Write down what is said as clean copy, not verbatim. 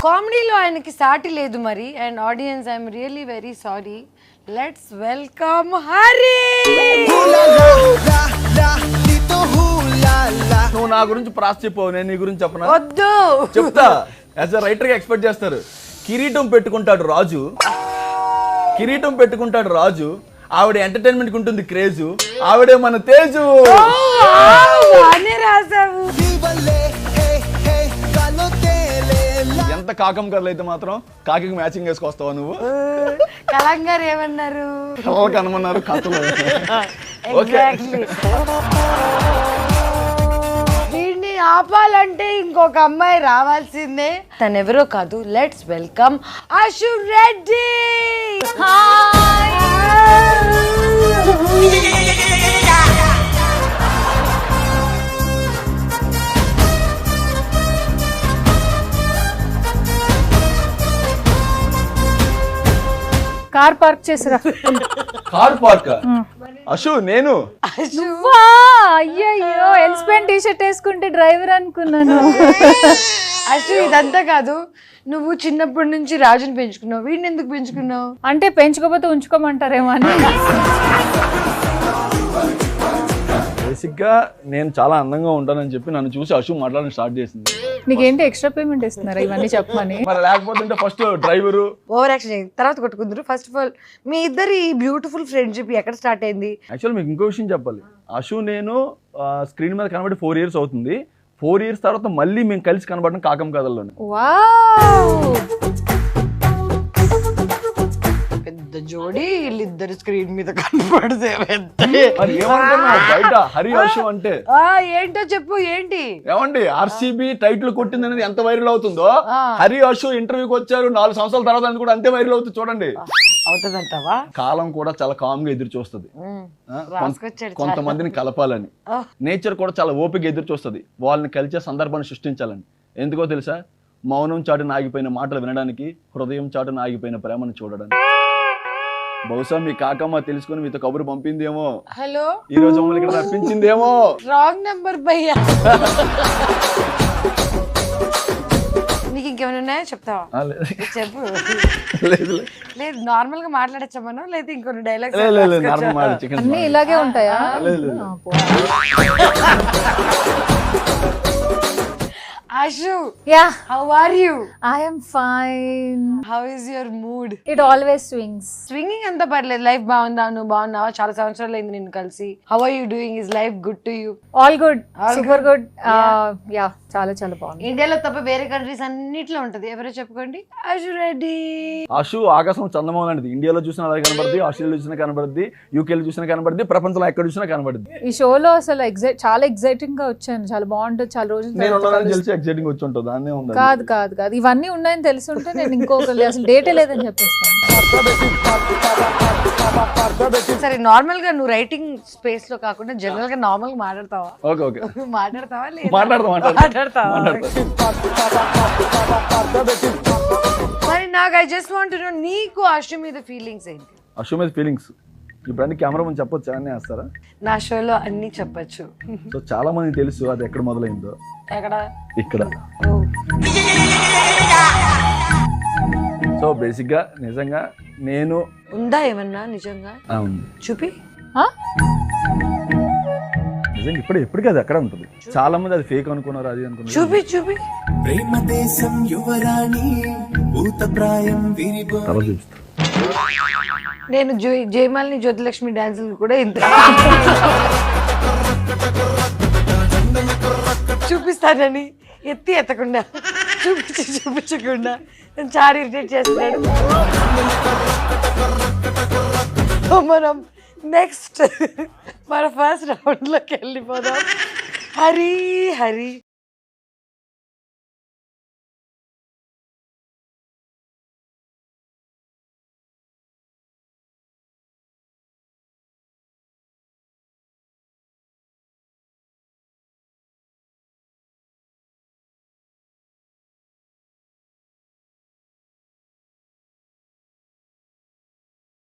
కామెడీలో ఆయనకి సాటి లేదు మరి. And audience, I'm really very sorry. Let's welcome Hari. నువ్వు నా గురించి ప్రాస్ చెప్పావు, నేను నీ గురించి చెప్పనా? వద్దు, చెప్తా. యాజ్ అ రైటర్ గా ఎక్స్పెక్ట్ చేస్తారు. కిరీటం పెట్టుకుంటాడు రాజు, ఆవిడ ఎంటర్టైన్మెంట్ కి ఉంటుంది క్రేజు, ఆవిడే మన తేజు. బాగానే రాసావు. ఎంత కాకం కర్లు అయితే మాత్రం కాకి మ్యాచింగ్ వేసుకొస్తావా నువ్వు? కలంగారు ఏమన్నారు? కలవకి అనమన్నారు కథలు. Exactly. వీడిని ఆపాలంటే ఇంకొక అమ్మాయి రావాల్సిందే. తనెవరో కాదు. Let's welcome Ashu Reddy. Car park చేసిరా. కార్ పార్క్ అశు నేను అయ్యయ్యో, ఎల్స్పెన్ టీ షర్ట్ వేసుకుంటే డ్రైవర్ అనుకున్నాను. అశు ఇదంతా కాదు. నువ్వు చిన్నప్పటి నుంచి రాజుని పెంచుకున్నావు, వీడిని ఎందుకు పెంచుకున్నావు? అంటే పెంచుకోపోతే ఉంచుకోమంటారేమో అని. బేసిక్ గా నేను చాలా అందంగా ఉంటానని చెప్పి నన్ను చూసి అశు మాట్లాడడం స్టార్ట్ చేసింది. నీకేంటి ఎక్స్ట్రా పేమెంట్ ఇస్తున్నారా ఇవన్నీ చెప్పమని? మరి లేకపోతే ఫస్ట్ డ్రైవరు ఓవర్ యాక్షన్ తర్వాత కొట్టుకుందరు. ఫస్ట్ ఆఫ్ ఆల్ మీ ఇద్దరి బ్యూటిఫుల్ ఫ్రెండ్షిప్ ఎక్కడ స్టార్ట్ అయింది? యాక్చువల్ మీకు ఇంకో విషయం చెప్పాలి. అశు నేను స్క్రీన్ మీద కనబడి 4 years అవుతుంది. 4 years తర్వాత మళ్ళీ మేము కలిసి కనబడడం కాకం కథల్లోనే. వావ్, పెద్ద జోడి వీళ్ళిద్దరు స్క్రీన్ మీద కనపడితే మరి ఏమనుకున్నావు బయట హరి అశు అంటే? ఏంటో చెప్పు. ఏంటి? ఏమండి ఆర్సీబీ టైటిల్ కొట్టింది అనేది ఎంత వైరల్ అవుతుందో, హరి అశు ఇంటర్వ్యూకి వచ్చారు 4 సంవత్సరాల తర్వాత అని కూడా అంతే వైరల్ అవుతుంది. చూడండి, అవుతుందంటావా? కాలం కూడా చాలా కామ్ గా ఎదురు చూస్తుంది కొంతమందిని కలపాలని. నేచర్ కూడా చాలా ఓపిక ఎదురు చూస్తుంది వాళ్ళని కలిసే సందర్భాన్ని సృష్టించాలని. ఎందుకో తెలుసా? మౌనం చాటున ఆగిపోయిన మాటలు వినడానికి, హృదయం చాటున ఆగిపోయిన ప్రేమను చూడడానికి. బహుశా మీ కాకమ్మ తెలుసుకుని మీతో కబురు పంపిందేమో, హలో ఈ రోజు మమ్మల్ని ఇక్కడ రప్పించిందేమో. రాంగ్ నెంబర్ భయ్యా. నీకు ఇంకేమైనా ఉన్నాయా చెప్తావా? చెప్పు. లేదు నార్మల్ గా మాట్లాడచ్చా మనం, లేదా ఇంకొన్ని డైలాగ్స్? అన్ని ఇలాగే ఉంటాయా? Ashu, Yeah, how are you? I am fine. How is your mood? It always swings. Swinging అంతా పర్లేదు. లైఫ్ బాగుందా? నువ్వు బాగున్నావా? చాలా సంవత్సరాలు అయింది నిన్ను కలిసి. How are you doing? Is life good to you? All good. Super good. Yeah, చాలా బాగుంది. ఇండియాలో తప్ప వేరే కంట్రీస్ అన్నిట్లో ఉంటది. ఎవరో చెప్పుకోండి. అశు రెడ్డి. అశు ఆకాశం చందమామ లాంటిది. ఇండియాలో చూసినా అలాగే కనబడుద్ది, ఆస్ట్రేలియాలో చూసినా కనబడుద్ది, యూకేలో చూసినా కనబడుద్ది, ప్రపంచంలో ఎక్కడ చూసినా కనబడుద్ది. ఈ షోలో అసలు చాలా ఎక్సైటింగ్ గా వచ్చాను. చాలా బాగుంటుంది. చాలా రోజులు తెలిసి ఎక్సైటింగ్ వచ్చి ఉంటుంది. దాన్నే ఉంది. కాదు ఇవన్నీ ఉన్నాయని తెలిసి ఉంటే నేను ఇంకొకరు అసలు డేటే లేదని చెప్పేస్తాను. సరే, నార్మల్ గా నువ్వు రైటింగ్ స్పేస్ లో కాకుండా జనరల్ గా నార్మల్ గా మాట్లాడతావా? ఓకే మాట్లాడతావా? మరి నాకు I just want to know, నీకు అశు మీద ఫీలింగ్స్ ఏంటి? అశు మీద ఫీలింగ్స్ ఇప్పుడు కెమెరా ముందు చెప్పొచ్చు అని వేస్తారా? నా షోలో అన్ని చెప్పచ్చు. సో చాలా మంది తెలుసు అది ఎక్కడ మొదలైందో. ఎక్కడ? ఇక్కడ. సో బేసిక్ గా నిజంగా నేను ఉందా ఏమన్నా నిజంగా? చూపి. నిజంగా ఎప్పుడు కదా అక్కడ ఉంటుంది. చాలా మంది అది ఫేక్ అనుకున్నారు, అది అనుకున్నారు. చూపి. ప్రేమ దేశం యువరాణి భూతప్రాయం తర్వాత చూపిస్తా. నేను జయమాలిని జ్యోతిలక్ష్మి డాన్సులు కూడా ఇంత చూపిస్తానని ఎత్తకుండా చూపించకుండా నేను చాలా ఇరిటేట్ చేస్తున్నాడు. మనం నెక్స్ట్ మన ఫస్ట్ రౌండ్ లోకి వెళ్ళిపోదాం. హరి